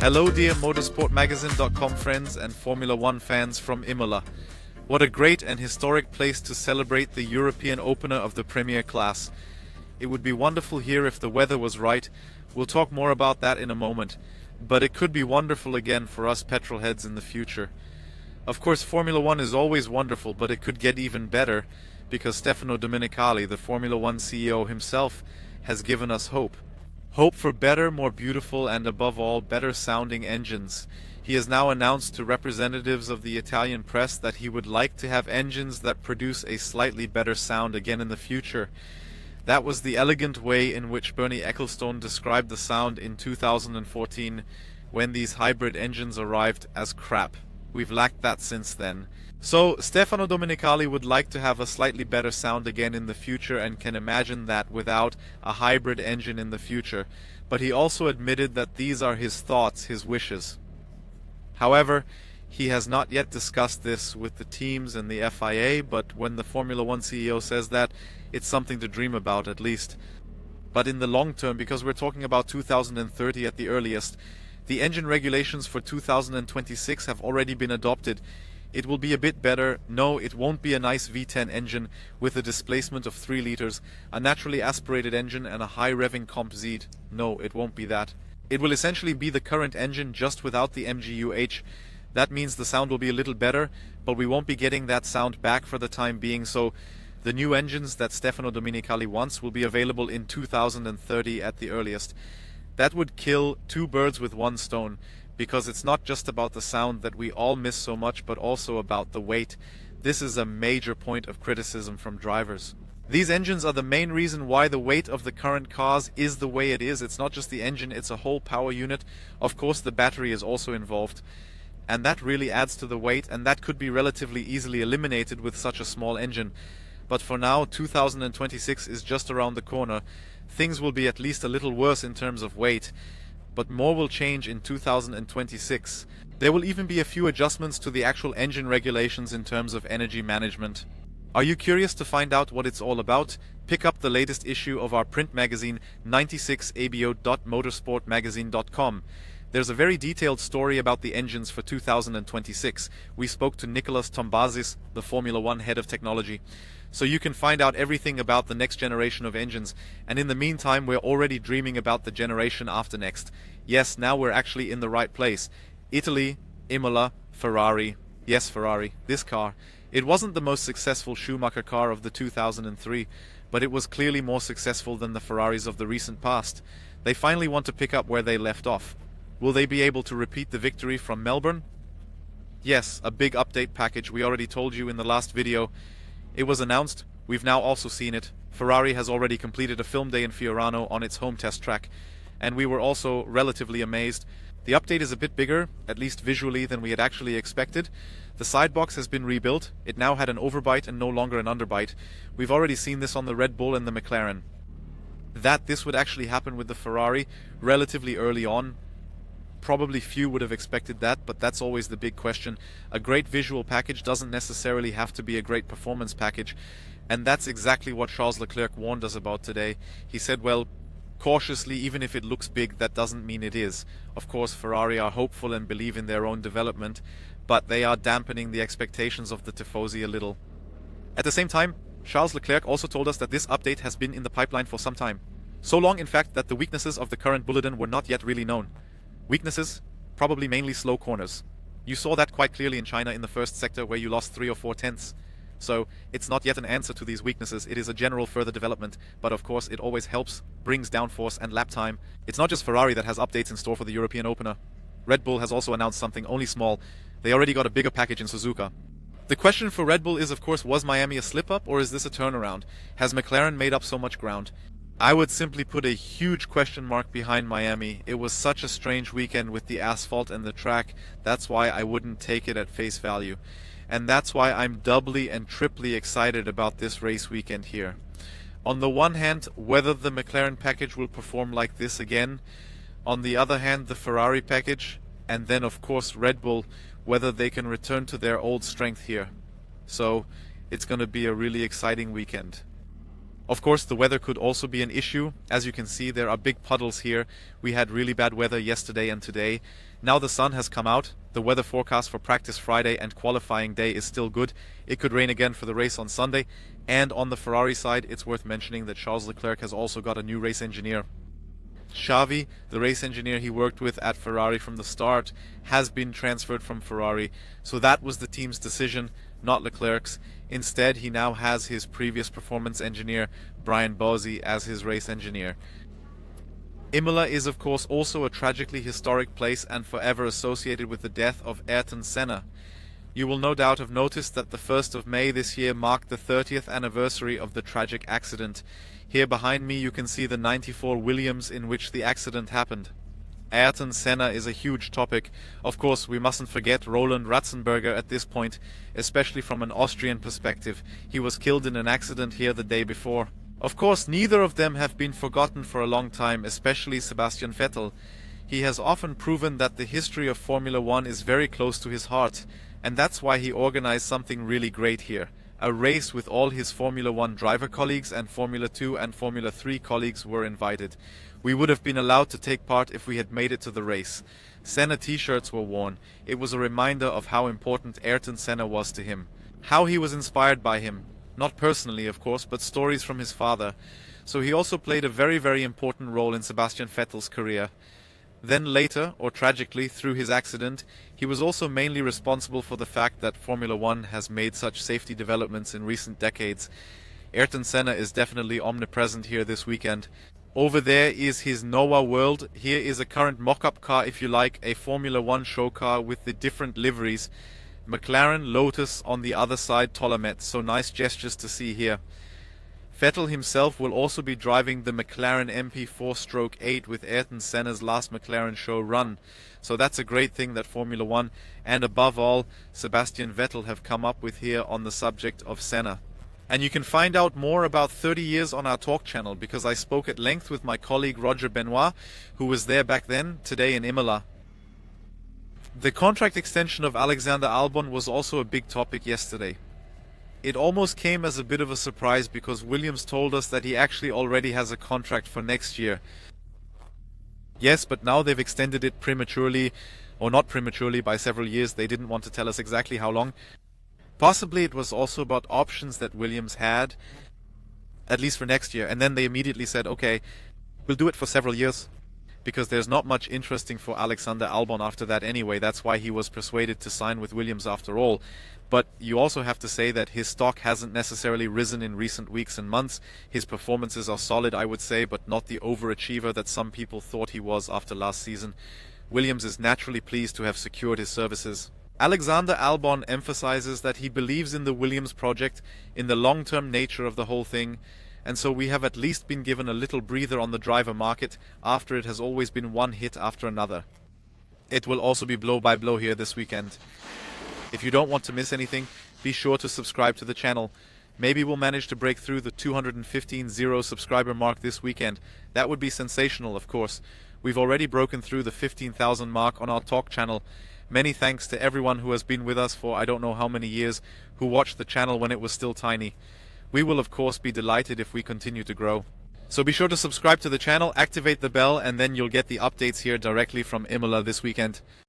Hello dear Motorsport-Magazin.com friends and Formula One fans from Imola. What a great and historic place to celebrate the European opener of the Premier class. It would be wonderful here if the weather was right. We'll talk more about that in a moment. But it could be wonderful again for us petrol heads in the future. Of course, Formula One is always wonderful, but it could get even better because Stefano Domenicali, the Formula One CEO himself, has given us hope. Hope for better, more beautiful, and above all, better sounding engines. He has now announced to representatives of the Italian press that he would like to have engines that produce a slightly better sound again in the future. That was the elegant way in which Bernie Ecclestone described the sound in 2014 when these hybrid engines arrived as crap. We've lacked that since then. So, Stefano Domenicali would like to have a slightly better sound again in the future and can imagine that without a hybrid engine in the future. But he also admitted that these are his thoughts, his wishes. However, he has not yet discussed this with the teams and the FIA, but when the Formula One CEO says that, it's something to dream about at least. But in the long term, because we're talking about 2030 at the earliest, the engine regulations for 2026 have already been adopted. It will be a bit better. No, it won't be a nice V10 engine with a displacement of 3 liters, a naturally aspirated engine and a high revving comp Z. No, it won't be that. It will essentially be the current engine just without the MGU-H. That means the sound will be a little better, but we won't be getting that sound back for the time being, so the new engines that Stefano Domenicali wants will be available in 2030 at the earliest. That would kill 2 birds with 1 stone. Because it's not just about the sound that we all miss so much, but also about the weight. This is a major point of criticism from drivers. These engines are the main reason why the weight of the current cars is the way it is. It's not just the engine, it's a whole power unit. Of course, the battery is also involved. And that really adds to the weight, and that could be relatively easily eliminated with such a small engine. But for now, 2026 is just around the corner. Things will be at least a little worse in terms of weight. But more will change in 2026. There will even be a few adjustments to the actual engine regulations in terms of energy management. Are you curious to find out what it's all about? Pick up the latest issue of our print magazine, 96abo.motorsportmagazine.com. There's a very detailed story about the engines for 2026. We spoke to Nicolas Tombazis, the Formula One head of technology. So you can find out everything about the next generation of engines, and in the meantime we're already dreaming about the generation after next. Yes, now we're actually in the right place. Italy, Imola, Ferrari. Yes, Ferrari, this car. It wasn't the most successful Schumacher car of the 2003, but it was clearly more successful than the Ferraris of the recent past. They finally want to pick up where they left off. Will they be able to repeat the victory from Melbourne? Yes, a big update package. We already told you in the last video. It was announced, we've now also seen it. Ferrari has already completed a film day in Fiorano on its home test track, and we were also relatively amazed. The update is a bit bigger, at least visually, than we had actually expected. The sidebox has been rebuilt. It now had an overbite and no longer an underbite. We've already seen this on the Red Bull and the McLaren. That this would actually happen with the Ferrari relatively early on, probably few would have expected that, but that's always the big question. A great visual package doesn't necessarily have to be a great performance package, and that's exactly what Charles Leclerc warned us about today. He said, well, cautiously, even if it looks big, that doesn't mean it is. Of course, Ferrari are hopeful and believe in their own development, but they are dampening the expectations of the Tifosi a little. At the same time, Charles Leclerc also told us that this update has been in the pipeline for some time. So long, in fact, that the weaknesses of the current bulletin were not yet really known. Weaknesses? Probably mainly slow corners. You saw that quite clearly in China in the first sector where you lost 3 or 4 tenths. So it's not yet an answer to these weaknesses, it is a general further development, but of course it always helps, brings downforce and lap time. It's not just Ferrari that has updates in store for the European opener. Red Bull has also announced something, only small. They already got a bigger package in Suzuka. The question for Red Bull is, of course, was Miami a slip-up or is this a turnaround? Has McLaren made up so much ground? I would simply put a huge question mark behind Miami. It was such a strange weekend with the asphalt and the track. That's why I wouldn't take it at face value. And that's why I'm doubly and triply excited about this race weekend here. On the one hand, whether the McLaren package will perform like this again. On the other hand, the Ferrari package. And then, of course, Red Bull, whether they can return to their old strength here. So, it's going to be a really exciting weekend. Of course, the weather could also be an issue. As you can see, there are big puddles here. We had really bad weather yesterday and today. Now the sun has come out. The weather forecast for practice Friday and qualifying day is still good. It could rain again for the race on Sunday. And on the Ferrari side, it's worth mentioning that Charles Leclerc has also got a new race engineer. Xavi, the race engineer he worked with at Ferrari from the start, has been transferred from Ferrari. So that was the team's decision, not Leclerc's. Instead, he now has his previous performance engineer, Brian Bozzi, as his race engineer. Imola is of course also a tragically historic place and forever associated with the death of Ayrton Senna. You will no doubt have noticed that the 1st of May this year marked the 30th anniversary of the tragic accident. Here behind me you can see the 94 Williams in which the accident happened. Ayrton Senna is a huge topic. Of course, we mustn't forget Roland Ratzenberger at this point, especially from an Austrian perspective. He was killed in an accident here the day before. Of course, neither of them have been forgotten for a long time, especially Sebastian Vettel. He has often proven that the history of Formula One is very close to his heart, and that's why he organized something really great here. A race with all his Formula One driver colleagues, and Formula 2 and Formula 3 colleagues were invited. We would have been allowed to take part if we had made it to the race. Senna t-shirts were worn. It was a reminder of how important Ayrton Senna was to him. How he was inspired by him. Not personally, of course, but stories from his father. So he also played a very, very important role in Sebastian Vettel's career. Then later, or tragically, through his accident, he was also mainly responsible for the fact that Formula One has made such safety developments in recent decades. Ayrton Senna is definitely omnipresent here this weekend. Over there is his Noah World. Here is a current mock-up car, if you like, a Formula One show car with the different liveries. McLaren, Lotus, on the other side Tolomet, so nice gestures to see here. Vettel himself will also be driving the McLaren MP4-8 with Ayrton Senna's last McLaren show run. So that's a great thing that Formula One, and above all, Sebastian Vettel have come up with here on the subject of Senna. And you can find out more about 30 years on our talk channel, because I spoke at length with my colleague Roger Benoit, who was there back then, today in Imola. The contract extension of Alexander Albon was also a big topic yesterday. It almost came as a bit of a surprise because Williams told us that he actually already has a contract for next year. Yes, but now they've extended it prematurely, or not prematurely, by several years. They didn't want to tell us exactly how long. Possibly it was also about options that Williams had, at least for next year. And then they immediately said, okay, we'll do it for several years. Because there's not much interesting for Alexander Albon after that anyway. That's why he was persuaded to sign with Williams after all. But you also have to say that his stock hasn't necessarily risen in recent weeks and months. His performances are solid, I would say, but not the overachiever that some people thought he was after last season. Williams is naturally pleased to have secured his services. Alexander Albon emphasizes that he believes in the Williams project, in the long-term nature of the whole thing, and so we have at least been given a little breather on the driver market after it has always been one hit after another. It will also be blow by blow here this weekend. If you don't want to miss anything, be sure to subscribe to the channel. Maybe we'll manage to break through the 215 subscriber mark this weekend. That would be sensational, of course. We've already broken through the 15,000 mark on our talk channel. Many thanks to everyone who has been with us for I don't know how many years, who watched the channel when it was still tiny. We will of course be delighted if we continue to grow. So be sure to subscribe to the channel, activate the bell, and then you'll get the updates here directly from Imola this weekend.